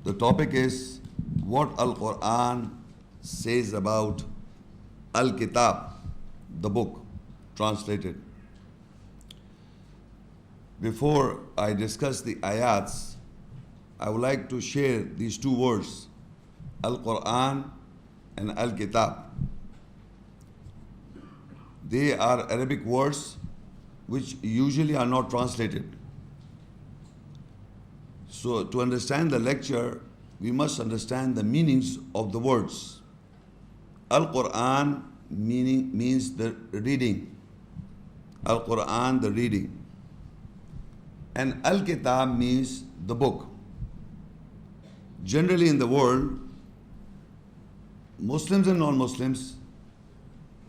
The topic is what Al-Quran says about Al-Kitab, the book, translated. Before I discuss the ayats, I would like to share these two words, Al-Quran and Al-Kitab. They are Arabic words which usually are not translated. So to understand the lecture, we must understand the meanings of the words. Al-Quran means the reading. Al-Quran, the reading. And Al-Kitab means the book. Generally in the world, Muslims and non-Muslims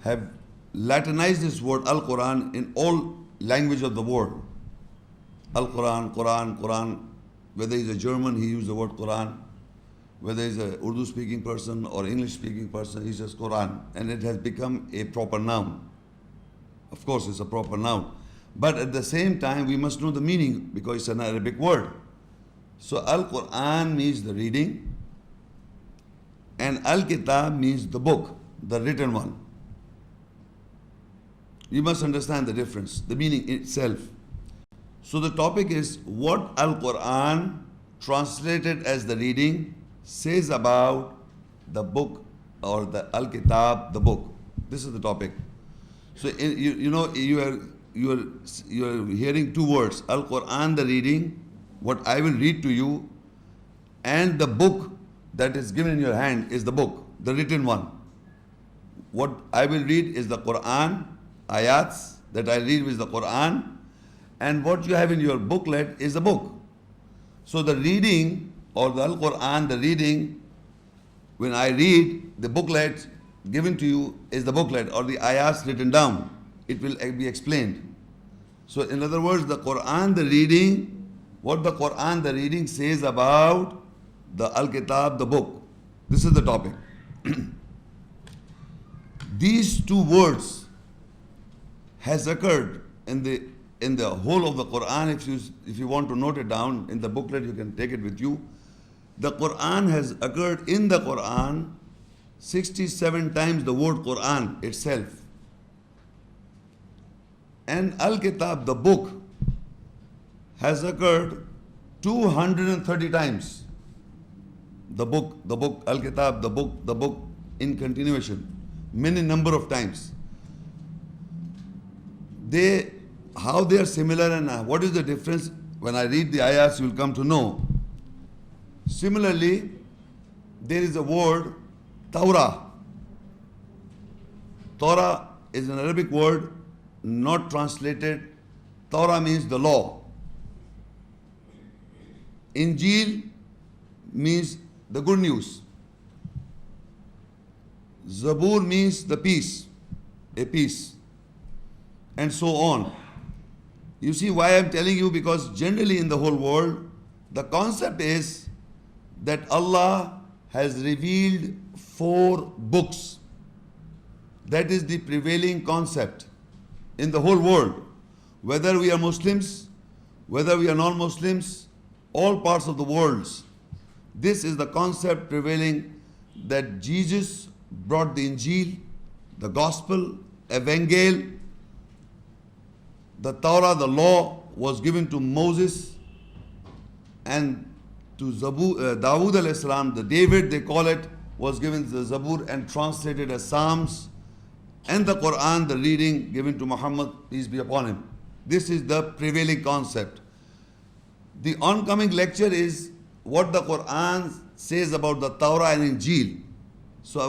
have Latinized this word Al-Quran in all language of the world. Al-Quran, Quran, Quran. Whether he's a German, he uses the word Quran. Whether he's an Urdu speaking person or English speaking person, he says Quran. And it has become a proper noun. Of course, it's a proper noun. But at the same time, we must know the meaning because it's an Arabic word. So Al-Quran means the reading. And Al-Kitab means the book, the written one. You must understand the difference, the meaning itself. So the topic is what Al-Quran, translated as the reading, says about the book or the Al-Kitab, the book. This is the topic. So you are hearing two words, Al-Quran, the reading, what I will read to you, and the book that is given in your hand is the book, the written one. What I will read is the Quran, ayats that I read with the Quran, and what you have in your booklet is the book. So the reading or the Al-Quran, the reading, when I read the booklet given to you is the booklet or the ayats written down. It will be explained. So in other words, the Quran, the reading, what the Quran, the reading says about the Al-Kitab, the book. This is the topic. These two words has occurred in the whole of the Quran. If you want to note it down in the booklet, you can take it with you. The Quran has occurred in the Quran 67 times, the word Quran itself. And Al-Kitab, the book, has occurred 230 times. The book, Al-Kitab, the book in continuation, many number of times. How they are similar and what is the difference, when I read the ayahs you will come to know. Similarly, there is a word Torah. Torah is an Arabic word, not translated. Torah means the law. Injil means the good news. Zabur means the peace, a peace, and so on. You see why I'm telling you? Because generally in the whole world, the concept is that Allah has revealed 4 books. That is the prevailing concept in the whole world. Whether we are Muslims, whether we are non-Muslims, all parts of the world. This is the concept prevailing, that Jesus brought the Injil, the Gospel, Evangel. The Torah, the law, was given to Moses and to Dawood alayhi salam, the David they call it, was given the Zabur and translated as Psalms, and the Quran, the reading, given to Muhammad, peace be upon him. This is the prevailing concept. The oncoming lecture is what the Quran says about the Torah and Injil. So I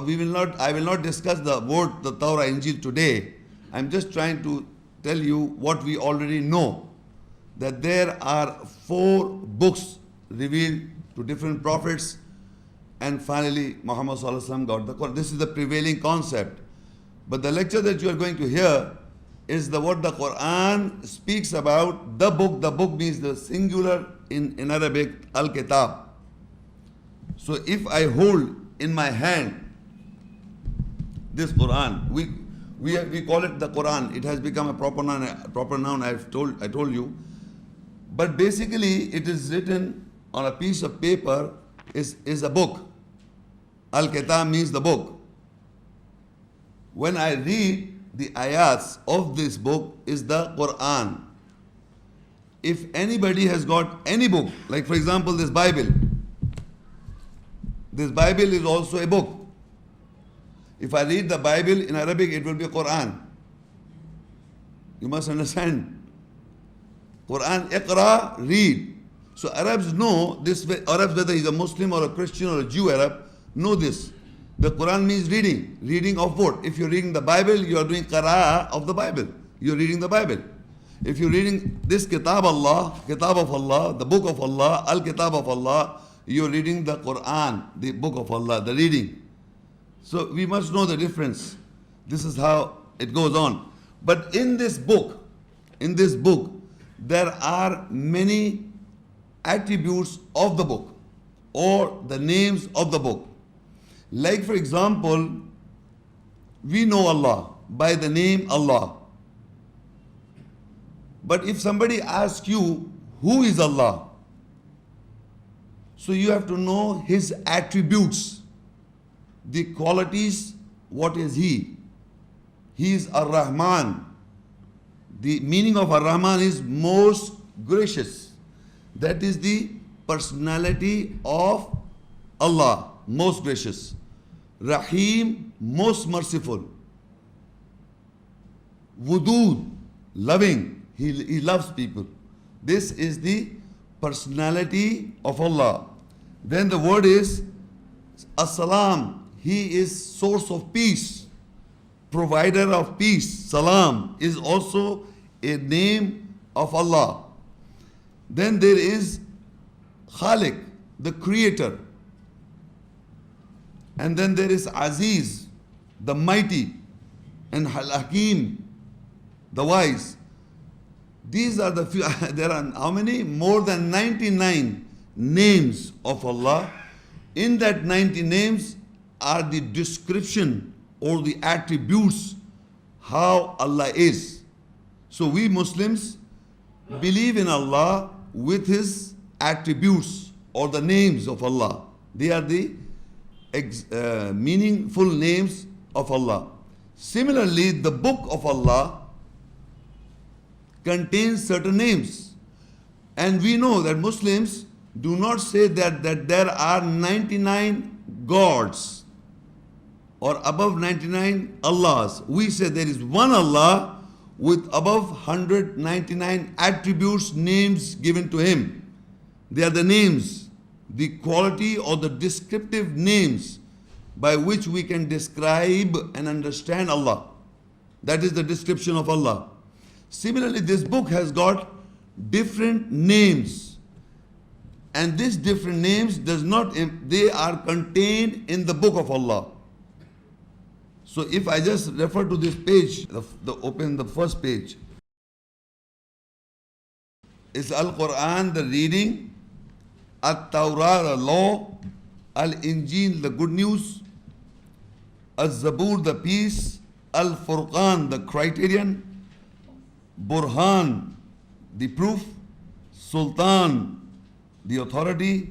will not discuss the word, the Torah, Injil today. I'm just trying to tell you what we already know, that there are 4 books revealed to different prophets, and finally Muhammad sallallahu alaihi wasallam got the Quran. This is the prevailing concept. But the lecture that you are going to hear is what the Quran speaks about, the book. The book means the singular in Arabic, Al-Kitab. So if I hold in my hand this Quran, we call it the Quran. It has become a proper noun. I told you. But basically, it is written on a piece of paper is a book. Al-Kitab means the book. When I read the ayats of this book is the Quran. If anybody has got any book, like for example this Bible is also a book. If I read the Bible in Arabic, it will be Quran. You must understand. Quran, Iqra, read. So Arabs know this, Arabs, whether he's a Muslim or a Christian or a Jew Arab, know this. The Quran means reading. Reading of what? If you're reading the Bible, you are doing qira'ah of the Bible. You're reading the Bible. If you're reading this Kitab Allah, Kitab of Allah, the book of Allah, Al-Kitab of Allah, you're reading the Quran, the book of Allah, the reading. So we must know the difference. This is how it goes on. But in this book, there are many attributes of the book or the names of the book. Like for example, we know Allah by the name Allah. But if somebody asks you, who is Allah? So you have to know His attributes, the qualities, what is He? He is Ar-Rahman. The meaning of Ar-Rahman is most gracious. That is the personality of Allah, most gracious. Rahim, most merciful. Wudud, loving. He loves people. This is the personality of Allah. Then the word is As-Salam. He is source of peace, provider of peace. Salam is also a name of Allah. Then there is Khalik, the creator. And then there is Aziz, the mighty, and Al-Hakim, the wise. These are the few, there are how many? More than 99 names of Allah. In that 90 names are the description or the attributes how Allah is. So we Muslims believe in Allah with His attributes or the names of Allah. They are the meaningful names of Allah. Similarly, the book of Allah contains certain names. And we know that Muslims do not say that there are 99 gods or above 99 Allahs. We say there is one Allah with above 199 attributes, names given to Him. They are the names, the quality or the descriptive names by which we can describe and understand Allah. That is the description of Allah. Similarly, this book has got different names. And these different names they are contained in the book of Allah. So if I just refer to this page, open the first page. It's Al-Quran, the reading, At-Tawrah, the law, Al-Injil, the good news, Al-Zabur, the peace, Al-Furqan, the criterion, Burhan, the proof, Sultan, the authority,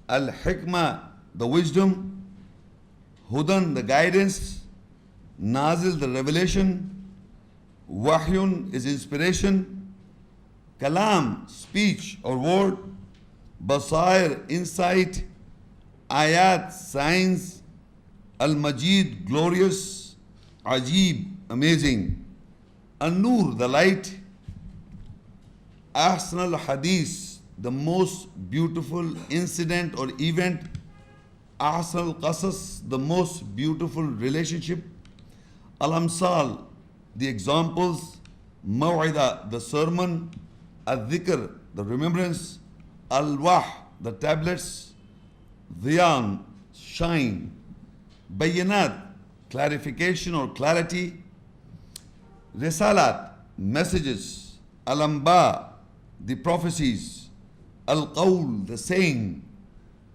Al-Hikmah, the wisdom, Hudan, the guidance, Nazil, the revelation, Wahyun is inspiration, Kalam, speech or word, Basair, insight, Ayat, signs, Al-Majid, glorious, Ajib, amazing, An-Nur, the light, Ahsan al-Hadith, the most beautiful incident or event, Ahsan al-Qasas, the most beautiful relationship, Al-Amsal, the examples, Maw'ida, the sermon, Al-Dhikr, the remembrance, Al-Wah, the tablets, Dhiyan, shine, Bayanat, clarification or clarity, Risalat, messages, Al-Amba, the prophecies, Al-Qawl, the saying,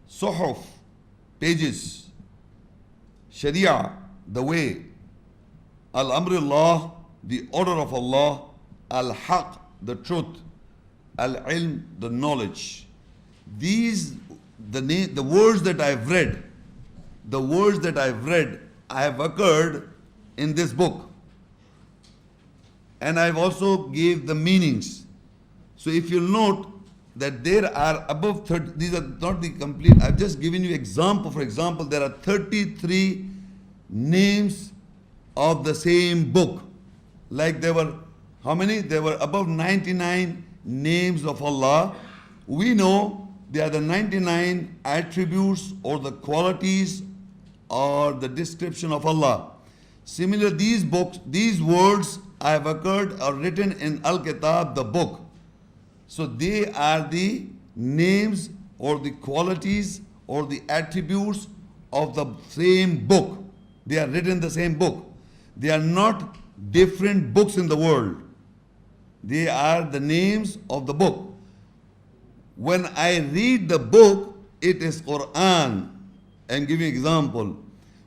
Suhuf, pages, Sharia, the way, Al-Amrullah, the order of Allah, Al-Haq, the truth, Al-Ilm, the knowledge. These the words that I've read, I have occurred in this book. And I've also gave the meanings. So if you'll note that there are above 30, these are not the complete, I've just given you example. For example, there are 33 names of the same book. Like there were, how many? There were above 99 names of Allah. We know they are the 99 attributes or the qualities or the description of Allah. Similar, these books, these words have occurred or written in Al-Kitab, the book. So they are the names or the qualities or the attributes of the same book. They are written in the same book. They are not different books in the world. They are the names of the book. When I read the book, it is Quran. I'm giving an example.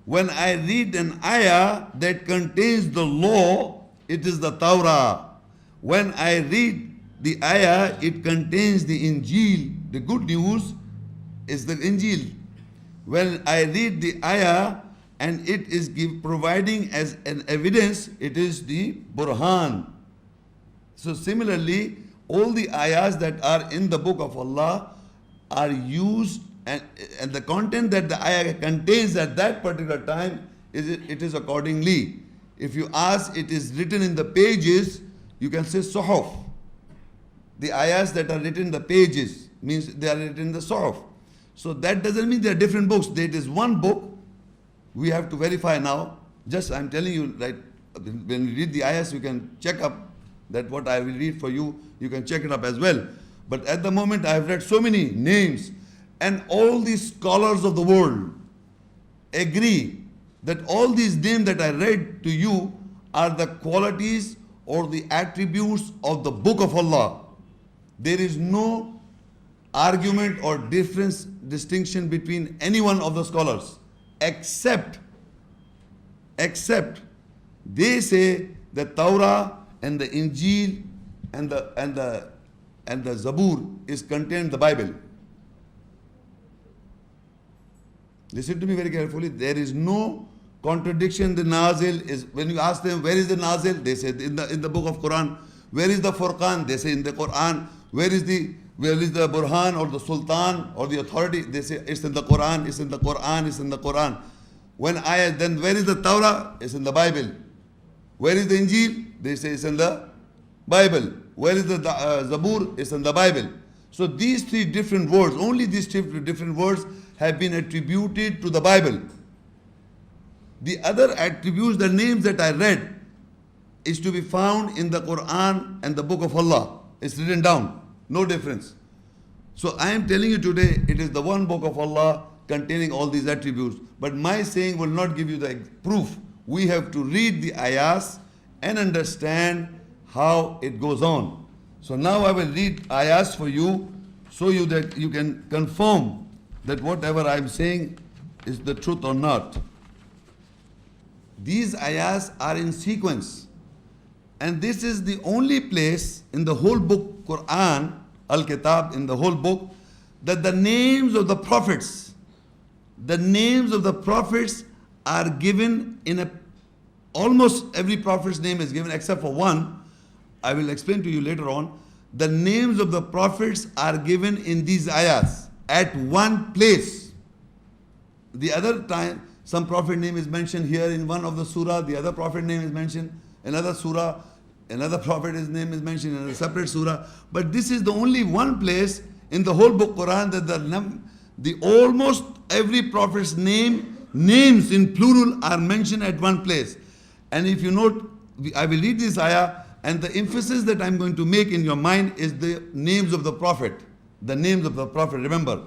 When I read an ayah that contains the law, it is the Torah. When I read the ayah, it contains the Injil. The good news is the Injil. When I read the ayah and it is providing as an evidence, it is the Burhan. So similarly, all the ayahs that are in the book of Allah are used, and the content that the ayah contains at that particular time, it is accordingly. If you ask, it is written in the pages, you can say Suhuf. The ayahs that are written in the pages means they are written in the Suhuf. So that doesn't mean they are different books. There is one book. We have to verify now. Just I'm telling you, right, when you read the ayahs, you can check up that what I will read for you, you can check it up as well. But at the moment, I have read so many names, and all these scholars of the world agree that all these names that I read to you are the qualities or the attributes of the book of Allah. There is no argument or difference, distinction between any one of the scholars, except they say the Torah and the Injil and the Zabur is contained in the Bible. Listen to me very carefully. There is no contradiction. The Nazil is, when you ask them where is the Nazil, they say in the book of Quran. Where is the Furqan? They say in the Quran. Where is the Burhan or the Sultan or the authority? They say it's in the Quran, it's in the Quran, it's in the Quran. Then where is the Torah? It's in the Bible. Where is the Injil? They say it's in the Bible. Where is the Zabur? It's in the Bible. So these three different words, only these three different words have been attributed to the Bible. The other attributes, the names that I read, is to be found in the Quran and the book of Allah. It's written down. No difference. So I am telling you today, it is the one book of Allah containing all these attributes. But my saying will not give you the proof. We have to read the ayahs and understand how it goes on. So now I will read ayahs for you, so that you can confirm that whatever I am saying is the truth or not. These ayahs are in sequence. And this is the only place in the whole book, Quran, Al-Kitab, in the whole book, that the names of the prophets are given in almost every prophet's name is given except for one. I will explain to you later on. The names of the prophets are given in these ayahs at one place. The other time, some prophet name is mentioned here in one of the surah, the other prophet name is mentioned in another surah, another prophet's name is mentioned in a separate surah. But this is the only one place in the whole book Quran that the almost every prophet's names in plural are mentioned at one place. And if you note, I will read this ayah, and the emphasis that I'm going to make in your mind is the names of the prophet. The names of the prophet. Remember,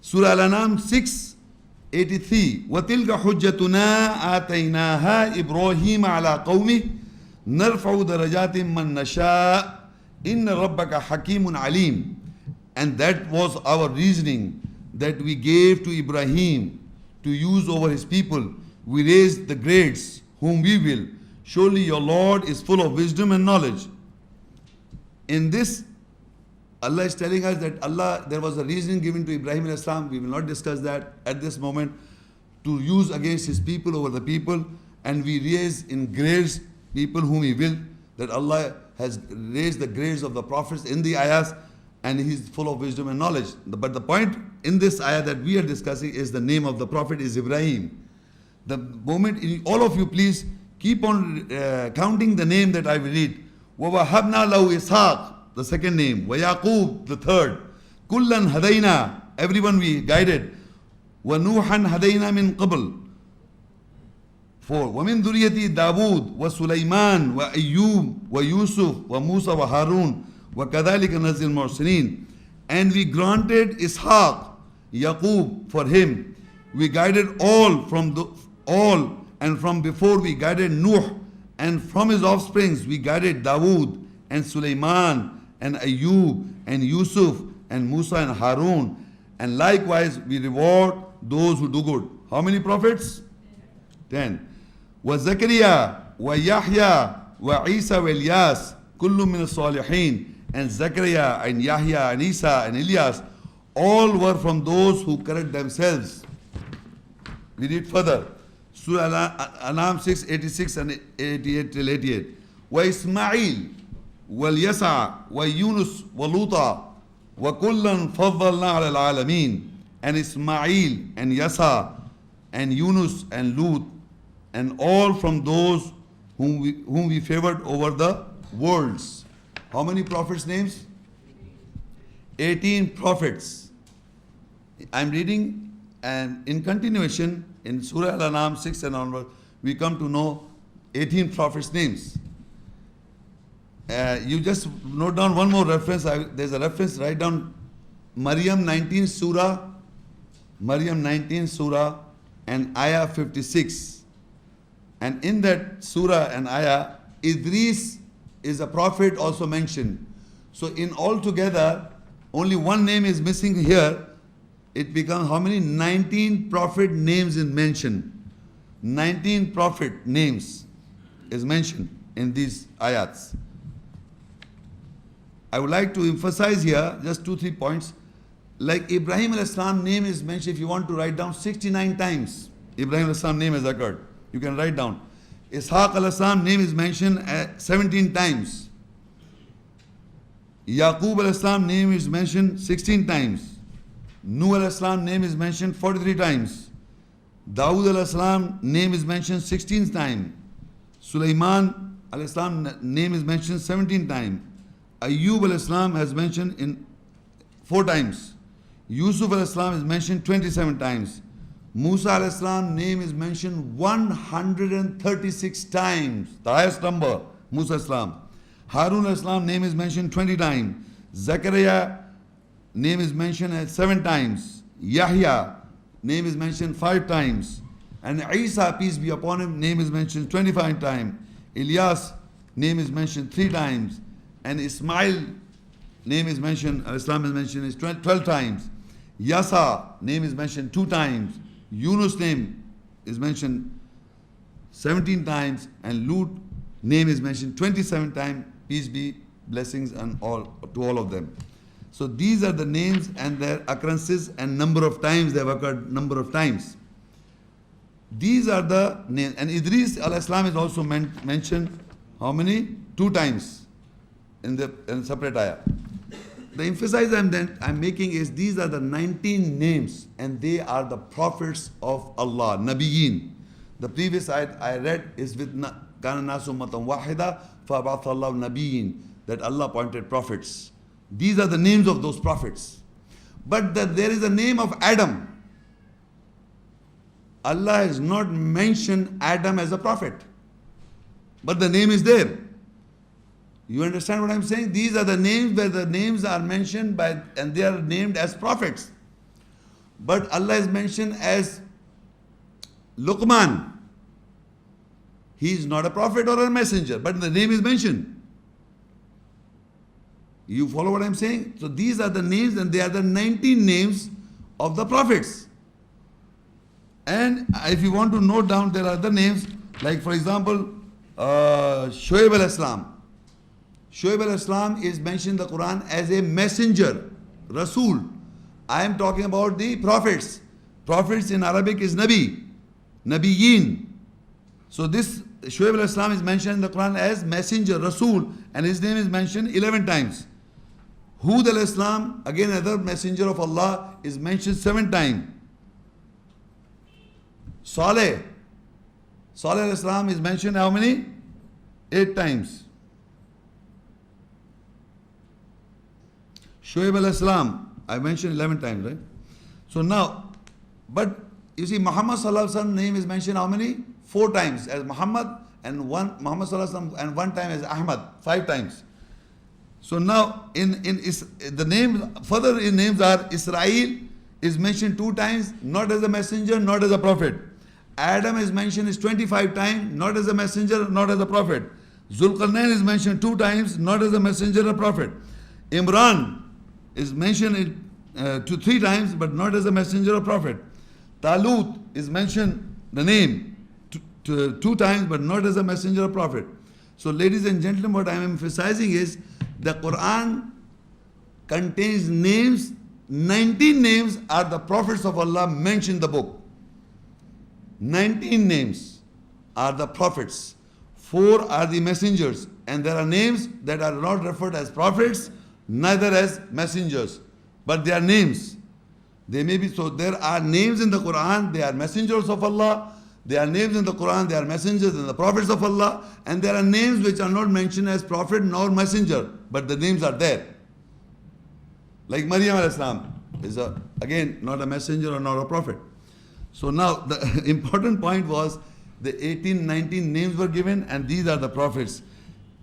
Surah Al-An'am 6:83. وَتِلْكَ حُجَّتُنَا آتَيْنَاهَا إِبْرَاهِيمَ عَلَىٰ قَوْمِهِ نَرْفَعُ دَرَجَاتٍ مَّن نَّشَاءُ إِنَّ رَبَّكَ حَكِيمٌ عَلِيمٌ. And that was our reasoning that we gave to Ibrahim to use over his people. We raised the grades whom we will. Surely your Lord is full of wisdom and knowledge. In this Allah is telling us that there was a reason given to Ibrahim alayhi salam. We will not discuss that at this moment, to use against his people over the people, and we raise in grades people whom he will, that Allah has raised the grades of the prophets in the ayahs, and he is full of wisdom and knowledge. But the point in this ayah that we are discussing is the name of the prophet is Ibrahim. The moment, all of you please keep on counting the name that I will read. وَوَهَبْنَا لَهُ إِسْحَاقَ, the second name. وَيَعْقُوب, the third. كُلًّا هَدَيْنَا, everyone we guided. وَنُوحًا هَدَيْنَا مِنْ قَبْلِ, 4. وَمِنْ ذُرِّيَّتِي دَاوُودَ وَسُلَيْمَانَ وَأَيُّوبَ وَيُوسُفَ وَمُوسَى وَهَارُونَ وَكَذَلِكَ نَزِّلُ الْمُحْسِنِينَ. And we granted Ishaq, Yaqub, for him. We guided all, and from before we guided Nuh, and from his offsprings we guided Dawood and Sulaiman and Ayyub and Yusuf and Musa and Harun. And likewise we reward those who do good. How many prophets? 10. وَزَكَرِيَا وَيَحْيَا وَعِيسَى وَإِلْيَاسَ كُلٌّ مِّنَ الصَّالِحِينَ. And Zechariah and Yahya and Isa and Ilyas, all were from those who correct themselves. We read further. Surah Anam 6, 86 and 88 till 88. وَإِسْمَعِيلَ وَالْيَسَعَ وَيُونُسَ وَلُوطَ وَكُلًّا فَضَّلْنَا عَلَى الْعَالَمِينَ. And Ismail and Yasa and Yunus and Lut, and all from those whom we favored over the worlds. How many prophets' names? 18 prophets. I'm reading, and in continuation, in Surah Al-An'am 6 and onward, we come to know 18 prophets' names. You just note down one more reference. There's a reference, write down Maryam 19 Surah, and Ayah 56. And in that Surah and Ayah, Idris is a prophet also mentioned. So in altogether, only one name is missing here. It becomes how many? 19 prophet names is mentioned. 19 prophet names is mentioned in these ayats. I would like to emphasize here just 2-3 points. Like Ibrahim al-Islam name is mentioned, if you want to write down 69 times, Ibrahim al-Islam name has occurred. You can write down. Ishaq al-Islam name is mentioned 17 times. Yaqub al-Islam name is mentioned 16 times. Nuh al-Islam name is mentioned 43 times. Dawood al-Islam name is mentioned 16 times. Sulaiman al-Islam name is mentioned 17 times. Ayyub al-Islam has mentioned in 4 times. Yusuf al-Islam is mentioned 27 times. Musa al-Islam name is mentioned 136 times, the highest number, Musa al-Islam. Harun al-Islam name is mentioned 20 times. Zechariah name is mentioned 7 times. Yahya name is mentioned 5 times. And Isa, peace be upon him, name is mentioned 25 times. Ilyas name is mentioned 3 times. And Ismail name is mentioned, Islam is mentioned is 12 times. Yasa name is mentioned 2 times. Yunus name is mentioned 17 times, and Lut name is mentioned 27 times. Peace be, blessings and all to all of them. So these are the names and their occurrences and number of times they have occurred, number of times. These are the names. And Idris al-Islam is also mentioned how many? 2 times in separate ayah. The emphasis I'm making is these are the 19 names, and they are the prophets of Allah, Nabiyyin. The previous ayat I read is with Kana nasu ummatan wahida fa'ba'atha Allahu nabiyyin, that Allah appointed prophets. These are the names of those prophets. But there is a name of Adam. Allah has not mentioned Adam as a prophet, but the name is there. You understand what I'm saying? These are the names where the names are mentioned and they are named as prophets. But Allah is mentioned as Luqman. He is not a prophet or a messenger, but the name is mentioned. You follow what I'm saying? So these are the names, and they are the 19 names of the prophets. And if you want to note down, there are other names, like for example, Shoaib al-Islam. Shoaib al-Islam is mentioned in the Quran as a messenger, Rasul. I am talking about the prophets. Prophets in Arabic is Nabi, Nabiyyin. So this Shoaib al-Islam is mentioned in the Quran as messenger, Rasul, and his name is mentioned 11 times. Hud al-Islam, again another messenger of Allah, is mentioned 7 times. Saleh al-Islam is mentioned how many? 8 times. Shoaib al-Islam, I mentioned 11 times, right? So now, but you see Muhammad sallallahu alaihi wasallam name is mentioned how many? 4 times as Muhammad, and Muhammad sallallahu alaihi wasallam, and 1 time as Ahmad, 5 times. So now the name, further in names are Israel is mentioned 2 times, not as a messenger, not as a prophet. Adam is mentioned is 25 times, not as a messenger, not as a prophet. Zulqarnain is mentioned 2 times, not as a messenger or prophet. Imran is mentioned 3 times, but not as a messenger or prophet. Talut is mentioned the name 2 times, but not as a messenger or prophet. So ladies and gentlemen, what I am emphasizing is the Quran contains names, 19 names are the prophets of Allah mentioned in the book. 19 names are the prophets, 4 are the messengers, and there are names that are not referred as prophets, neither as messengers, but they are names. They may be, so there are names in the Quran, they are messengers of Allah. There are names in the Quran, they are messengers and the prophets of Allah, and there are names which are not mentioned as prophet nor messenger, but the names are there. Like Maryam al-Islam is again not a messenger or not a prophet. So now the important point was the 18, 19 names were given, and these are the prophets.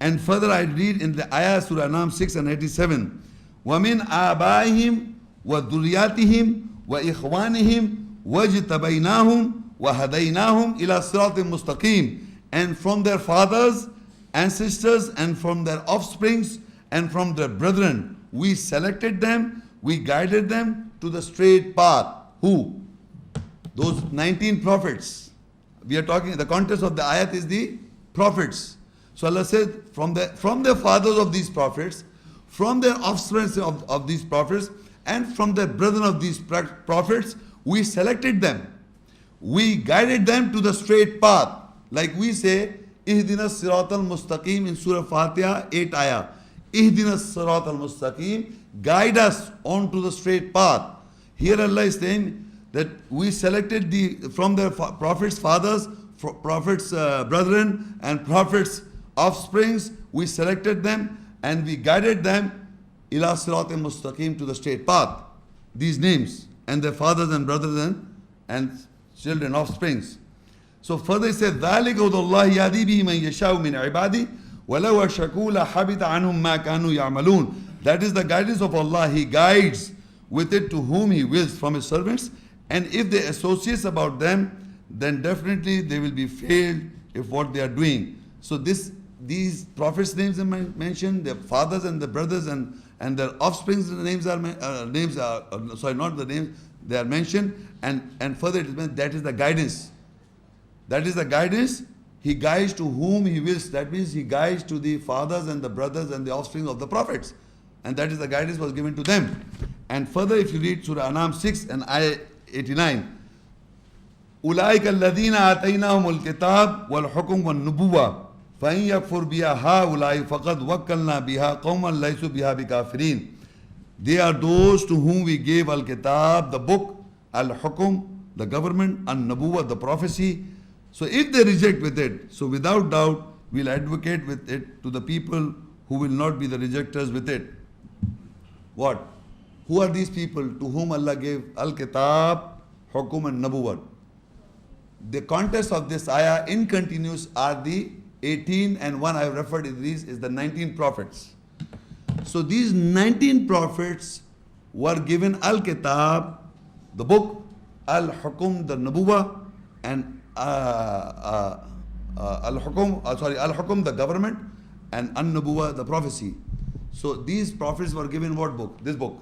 And further I read in the ayah Surah Anam 6 and 87, وَمِنْ آبَائِهِمْ وَذُرِّيَّاتِهِمْ وَإِخْوَانِهِمْ وَاجْتَبَيْنَاهُمْ وَهَدَيْنَاهُمْ إِلَى صِرَاطٍ مُسْتَقِيمٍ. And from their fathers and sisters and from their offsprings and from their brethren, we selected them, we guided them to the straight path. Who? Those 19 prophets. We are talking, the context of the ayat is the prophets. So Allah said, from the fathers of these prophets, from their offspring of these prophets, and from the brethren of these prophets, we selected them. We guided them to the straight path. Like we say, Ihdina Siratal Mustaqim in Surah Fatiha, 8 ayah. Ihdina Siratal Mustaqim, guide us onto the straight path. Here Allah is saying that we selected from the prophets' fathers, prophets' brethren, and prophets' offsprings, we selected them and we guided them ila siratim mustaqim, to the straight path. These names and their fathers and brothers and children, offsprings. So further he said, ذَلِكَ هُدَى اللَّهِ يَهْدِي بِهِ مَن يَشَاءُ مِنْ عِبَادِهِ وَلَوْ أَشْرَكُوا لَحَبِطَ عَنْهُمْ مَا كَانُوا يَعْمَلُونَ. That is the guidance of Allah. He guides with it to whom He wills from His servants. And if they associate about them, then definitely they will be failed if what they are doing. So these prophets' names are mentioned, their fathers and their brothers and their offsprings' names are not the names, they are mentioned, and further it is meant that is the guidance. That is the guidance. He guides to whom He wills. That means He guides to the fathers and the brothers and the offspring of the prophets. And that is the guidance was given to them. And further if you read Surah Anam 6 and ayah 89, أُولَٰئِكَ الَّذِينَ آتَيْنَاهُمُ الْكِتَابَ وَالْحُكْمَ وَالنُّبُوَّةَ فَإِن يَكْفُرْ بِهَا هَؤُلَاءِ فَقَدْ وَكَّلْنَا بِهَا قَوْمًا لَيْسُوا بِهَا بِكَافِرِينَ. They are those to whom we gave Al-Kitab, the book, Al-Hukum, the government, An-Nabuwah, the prophecy. So if they reject with it, so without doubt, we'll advocate with it to the people who will not be the rejectors with it. What? Who are these people to whom Allah gave Al-Kitab, Hukum and Nabuwah? The context of this ayah in continuous are the 18 and one I have referred to these is the 19 prophets. So these 19 prophets were given Al-Kitab, the book, Al-Hukum, the Nabuwah, and Al-Hukum, the government, and An-Nabuwah, the prophecy. So these prophets were given what book? This book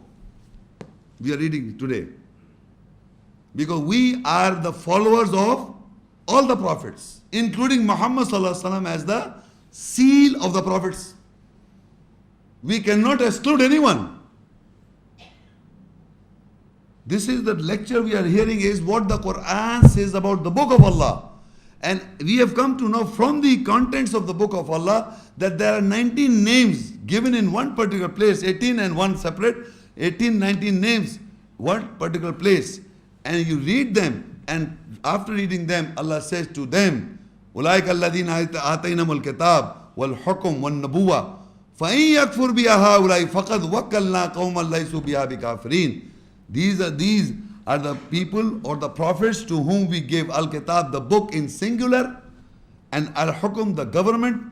we are reading today. Because we are the followers of all the prophets, including Muhammad sallallahu alaihi wasallam as the seal of the prophets. We cannot exclude anyone. This is the lecture we are hearing, is what the Quran says about the book of Allah. And we have come to know from the contents of the book of Allah that there are 19 names given in one particular place, 18 and one separate, 18, 19 names, one particular place. And you read them, and after reading them, Allah says to them, أُولَٰئِكَ الَّذِينَ آتَيْنَهُمُ الْكِتَابَ وَالْحُكْمَ وَالنُّبُوَّةَ فَإِن يَكْفُرْ بِهَا هَؤُلَاءِ فَقَدْ وَكَّلْنَا قَوْمًا لَيْسُوا بِهَا بِكَافِرِينَ. These are the people or the prophets to whom we gave Al-Kitab, the book in singular, and Al-Hukum, the government,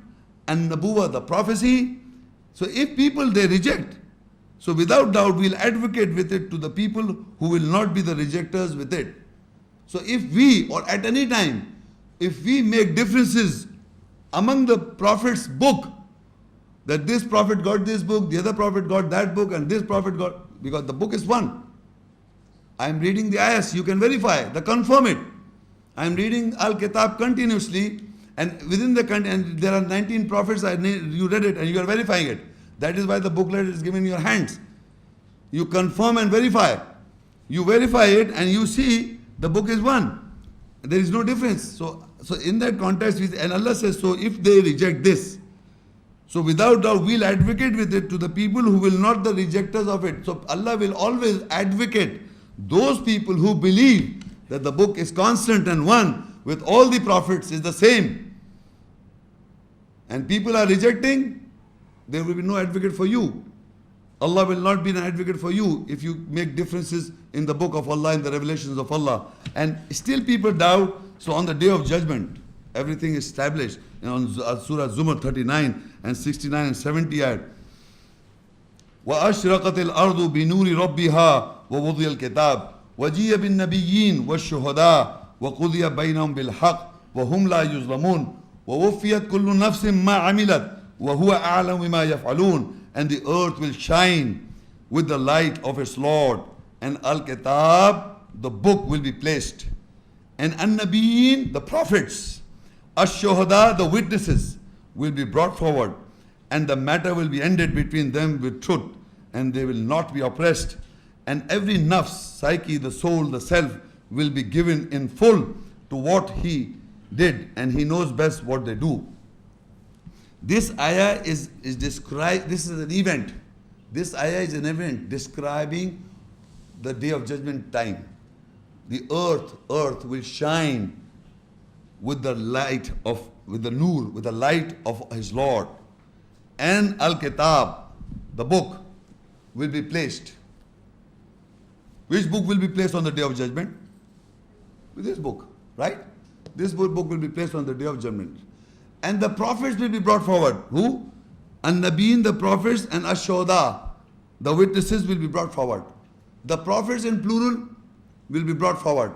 and Nabuwa, the prophecy. So if people, they reject, so without doubt we'll advocate with it to the people who will not be the rejectors with it. So if we, or at any time, if we make differences among the prophet's book, that this prophet got this book, the other prophet got that book, and this prophet got, because the book is one. I am reading the ayahs, you can verify, confirm it. I am reading Al-Kitab continuously, and within the and there are 19 prophets, you read it and you are verifying it. That is why the booklet is given in your hands. You confirm and verify. You verify it and you see the book is one. There is no difference. So in that context, and Allah says, so if they reject this, so without doubt we'll advocate with it to the people who will not the rejectors of it. So Allah will always advocate those people who believe that the book is constant and one with all the prophets is the same. And people are rejecting, there will be no advocate for you. Allah will not be an advocate for you if you make differences in the book of Allah, in the revelations of Allah. And still people doubt, so on the day of judgment, everything is established. On Surah Zumar 39 and 69 and 70 ayat. وَأَشْرَقَتِ الْأَرْضُ بِنُورِ رَبِّهَا وَوُضِيَ الْكِتَابِ وَجِيَ بِالنَّبِيِّينَ وَالشُّهَدَاءِ وَقُضِيَ بَيْنَهُمْ بِالْحَقِّ وَهُمْ لَا يُظْلَمُونَ وَوُفِّيَتْ كُلُّ نَفْسٍ مَا عَمِلَتْ وَهُوَ أَعْلَمُ بِمَا يَفْعَلُونَ. And the earth will shine with the light of its Lord, and Al-Kitab, the book, will be placed, and An-Nabiyyin, the prophets, Ash-Shuhada, the witnesses, will be brought forward, and the matter will be ended between them with truth, and they will not be oppressed. And every nafs, psyche, the soul, the self, will be given in full to what he did, and he knows best what they do. This ayah is described, this is an event. This ayah is an event describing the day of judgment time. The earth will shine with the light of, with the nur, with the light of his Lord. And Al-Kitab, the book, will be placed. Which book will be placed on the day of judgment? With this book, right? This book will be placed on the day of judgment. And the prophets will be brought forward. Who? An-Nabiyyin, the prophets, and Ash-Shuhada, the witnesses, will be brought forward. The prophets in plural will be brought forward.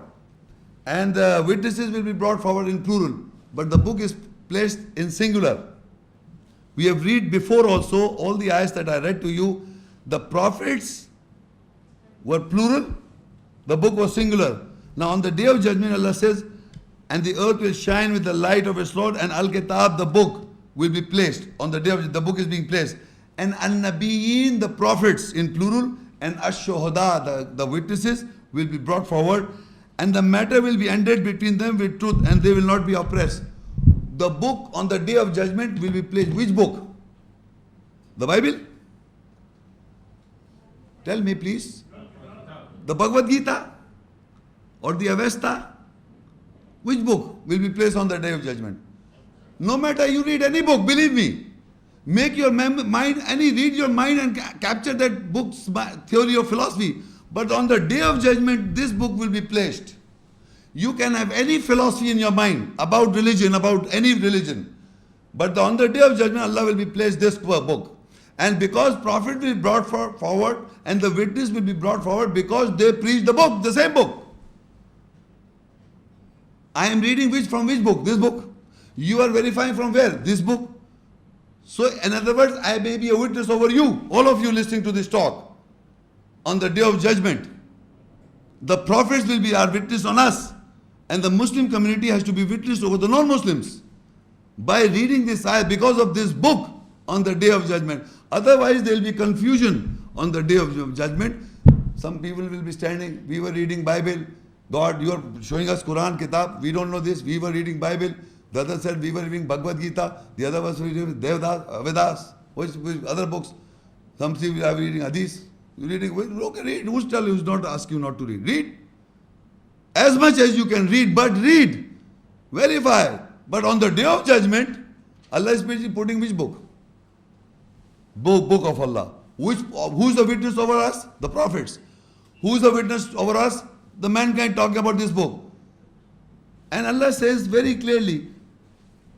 And the witnesses will be brought forward in plural. But the book is placed in singular. We have read before also, all the ayahs that I read to you, the prophets were plural, the book was singular. Now on the day of judgment, Allah says, and the earth will shine with the light of its Lord, and Al-Kitab, the book, will be placed. On the day of the book is being placed. And An-Nabiyyin, the prophets in plural, and Ash-Shuhada, the witnesses, will be brought forward, and the matter will be ended between them with truth, and they will not be oppressed. The book on the day of judgment will be placed. Which book? The Bible? Tell me please. The Bhagavad Gita? Or the Avesta? Which book will be placed on the day of judgment? No matter you read any book, believe me, make your mind, read your mind and capture that book's theory of philosophy. But on the day of judgment, this book will be placed. You can have any philosophy in your mind about religion, about any religion. But on the day of judgment, Allah will be placed this book. And because prophet will be brought forward and the witness will be brought forward because they preach the book, the same book. I am reading from which book? This book. You are verifying from where? This book. So in other words, I may be a witness over you, all of you listening to this talk. On the day of judgment, the prophets will be our witness on us, and the Muslim community has to be witness over the non-Muslims. By reading this ayah, because of this book on the day of judgment, Otherwise, there will be confusion on the day of judgment. Some people will be standing, we were reading Bible. God, you are showing us Quran, Kitab. We don't know this. We were reading Bible. The other said we were reading Bhagavad Gita. The other was reading Devdas, Vedas, which other books. Some say we are reading Hadith. You reading? Okay, read. Who's telling you? Who's not ask you not to read? Read. As much as you can read, but read. Verify. But on the day of judgment, Allah is putting which book? Book of Allah. Who's the witness over us? The prophets. Who's the witness over us? The mankind talking about this book. And Allah says very clearly,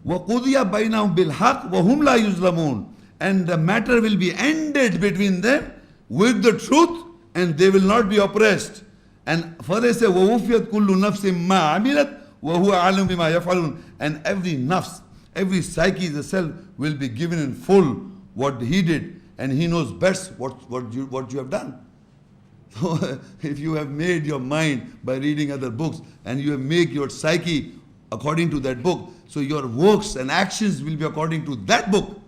وَقُضِيَ بَيْنَهُمْ بِالْحَقِّ وَهُمْ لَا يُظْلَمُونَ. And the matter will be ended between them with the truth, and they will not be oppressed. And further say, وَوُفِيَتْ كُلُّ نَفْسٍ مَا عَمِلَتْ وَهُوَ عَالِمٌ بِمَا يَفْعَلُونَ. And every nafs, every psyche, the self, will be given in full what he did, and he knows best what you have done. So if you have made your mind by reading other books, and you have made your psyche according to that book, so your works and actions will be according to that book.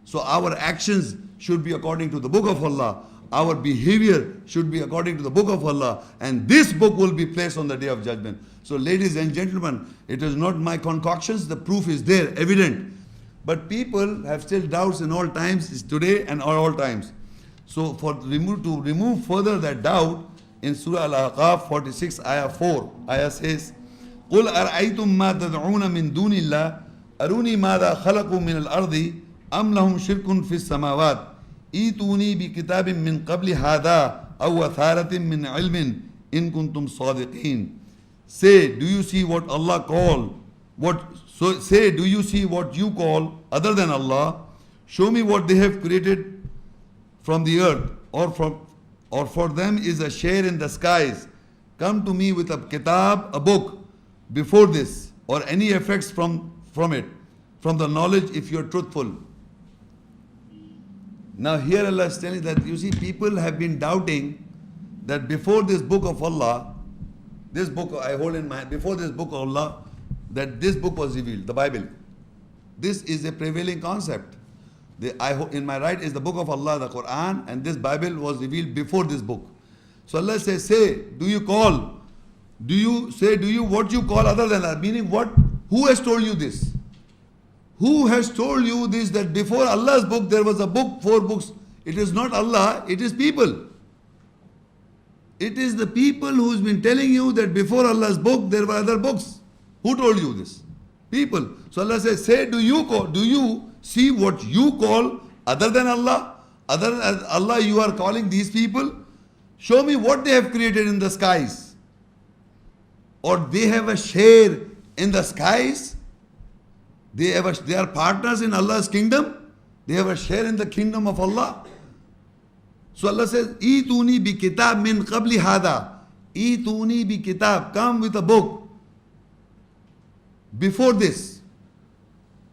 So our actions should be according to the book of Allah. Our behavior should be according to the book of Allah. And this book will be placed on the day of judgment. So ladies and gentlemen, it is not my concoctions. The proof is there, evident. But people have still doubts in all times, is today and all times. So to remove further that doubt, in Surah Al-Ahqaf 46 ayah 4, ayah says, قُلْ أَرْأَيْتُمْ مَا تَدْعُونَ مِن دُونِ اللَّهِ أَرُونِي مَاذَا خَلَقُوا مِنَ الْأَرْضِ أَمْ لَهُمْ شِرْكٌ فِي السَّمَاوَاتِ إِيتُونِي بِكِتَابٍ مِّن قَبْلِ هَذَا أَوْ أَثَارَةٍ مِّنْ عِلْمٍ إِن كُنتُمْ صَادِقِينَ. Say, do you see what Allah call? Say, do you see what you call other than Allah? Show me what they have created from the earth, or for them is a share in the skies. Come to me with a kitab, a book, before this, or any effects from it, from the knowledge, if you are truthful. Now here Allah is telling that, you see, people have been doubting that before this book of Allah, this book I hold in my hand, before this book of Allah, that this book was revealed, the Bible. This is a prevailing concept. In my right is the book of Allah, the Quran, and this Bible was revealed before this book. So Allah says, what you call other than Allah? Meaning what? Who has told you this? Who has told you this, that before Allah's book there was a book, 4 books? It is not Allah, it is people. It is the people who's been telling you that before Allah's book there were other books. Who told you this? People. So Allah says, do you see what you call other than Allah? Other than Allah you are calling these people? Show me what they have created in the skies. Or they have a share in the skies? They are partners in Allah's kingdom? They have a share in the kingdom of Allah? So Allah says, Ituni bi kitab min qabli hada. Ituni bi kitab. Come with a book before this.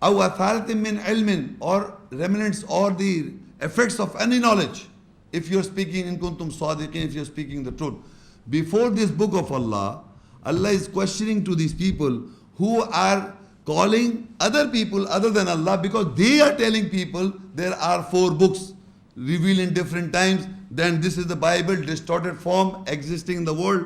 Aw atharatin min ilmin, or remnants or the effects of any knowledge. If you are speaking in kuntum sadiqin, if you are speaking the truth. Before this book of Allah, Allah is questioning to these people who are calling other people other than Allah, because they are telling people there are 4 books revealed in different times. Then this is the Bible, distorted form existing in the world,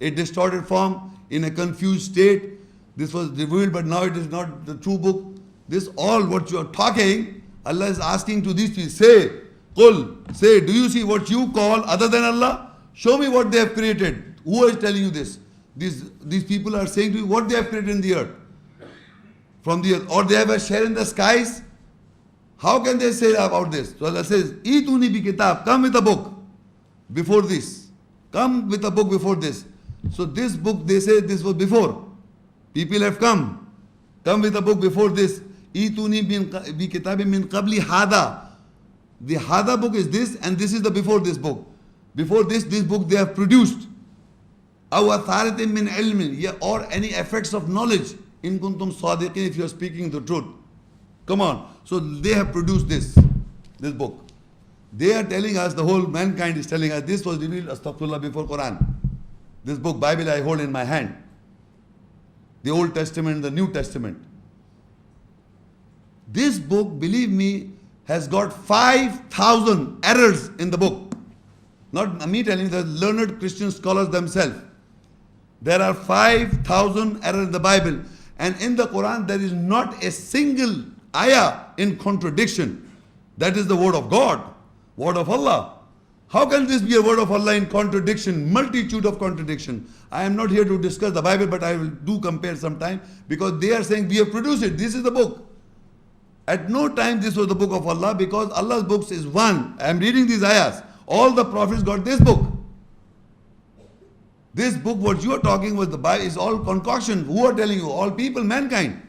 a distorted form in a confused state. This was revealed, but now it is not the true book. This all what you are talking, Allah is asking to these people, say, Qul, say, do you see what you call other than Allah? Show me what they have created. Who is telling you this? These people are saying to you what they have created in the earth. From the earth. Or they have a share in the skies. How can they say about this? So Allah says, Ituni bi kitab, come with a book before this. Come with a book before this. So this book, they say this was before. People have come. Come with a book before this. Ituni bi kitabin min qabli hada. The hada book is this, and this is the before this book. Before this book they have produced. Aw atharatin min ilmin, or any effects of knowledge. In kuntum sadiqin, if you are speaking the truth. Come on. So they have produced this book. They are telling us, the whole mankind is telling us, this was revealed, astaghfirullah, before Quran. This book, Bible, I hold in my hand. The Old Testament, the New Testament. This book, believe me, has got 5,000 errors in the book. Not me telling you, the learned Christian scholars themselves. There are 5,000 errors in the Bible. And in the Quran, there is not a single ayah in contradiction. That is the word of God, word of Allah. How can this be a word of Allah in contradiction, multitude of contradiction? I am not here to discuss the Bible, but I will do compare sometime, because they are saying we have produced it. This is the book. At no time this was the book of Allah, because Allah's books is one. I am reading these ayahs. All the prophets got this book. This book, what you are talking with the Bible, is all concoction. Who are telling you? All people, mankind.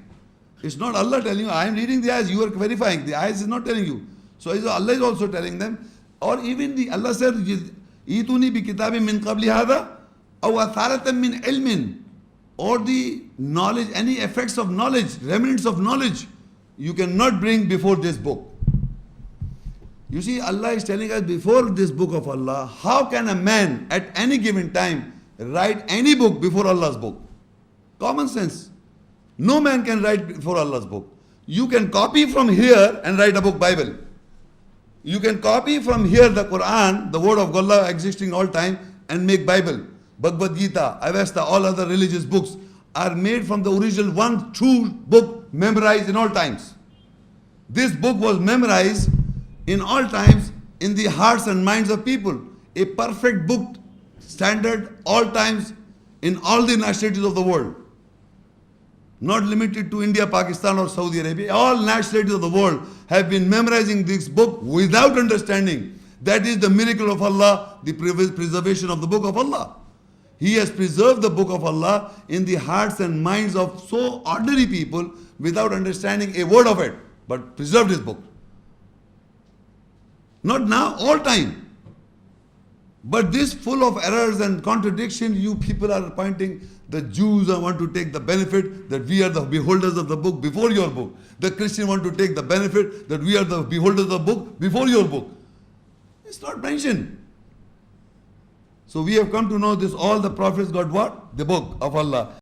It's not Allah telling you. I am reading the ayahs. You are verifying. The ayahs is not telling you. So Allah is also telling them. Or even Allah said, "Ituni bi kitabin min qabli hada, aw atharatan min ilmin," or the knowledge, any effects of knowledge, remnants of knowledge, you cannot bring before this book. You see, Allah is telling us before this book of Allah, how can a man at any given time write any book before Allah's book? Common sense. No man can write before Allah's book. You can copy from here and write a book, Bible. You can copy from here the Quran, the word of Allah existing all time, and make Bible. Bhagavad Gita, Avesta, all other religious books are made from the original one true book memorized in all times. This book was memorized in all times in the hearts and minds of people. A perfect book standard all times in all the nationalities of the world. Not limited to India, Pakistan or Saudi Arabia. All nationalities of the world have been memorizing this book without understanding. That is the miracle of Allah, the preservation of the book of Allah. He has preserved the book of Allah in the hearts and minds of so ordinary people without understanding a word of it, but preserved his book. Not now, all time. But this full of errors and contradiction, you people are pointing, the Jews want to take the benefit that we are the beholders of the book before your book. The Christians want to take the benefit that we are the beholders of the book before your book. It's not mentioned. So we have come to know this, all the prophets got what? The book of Allah.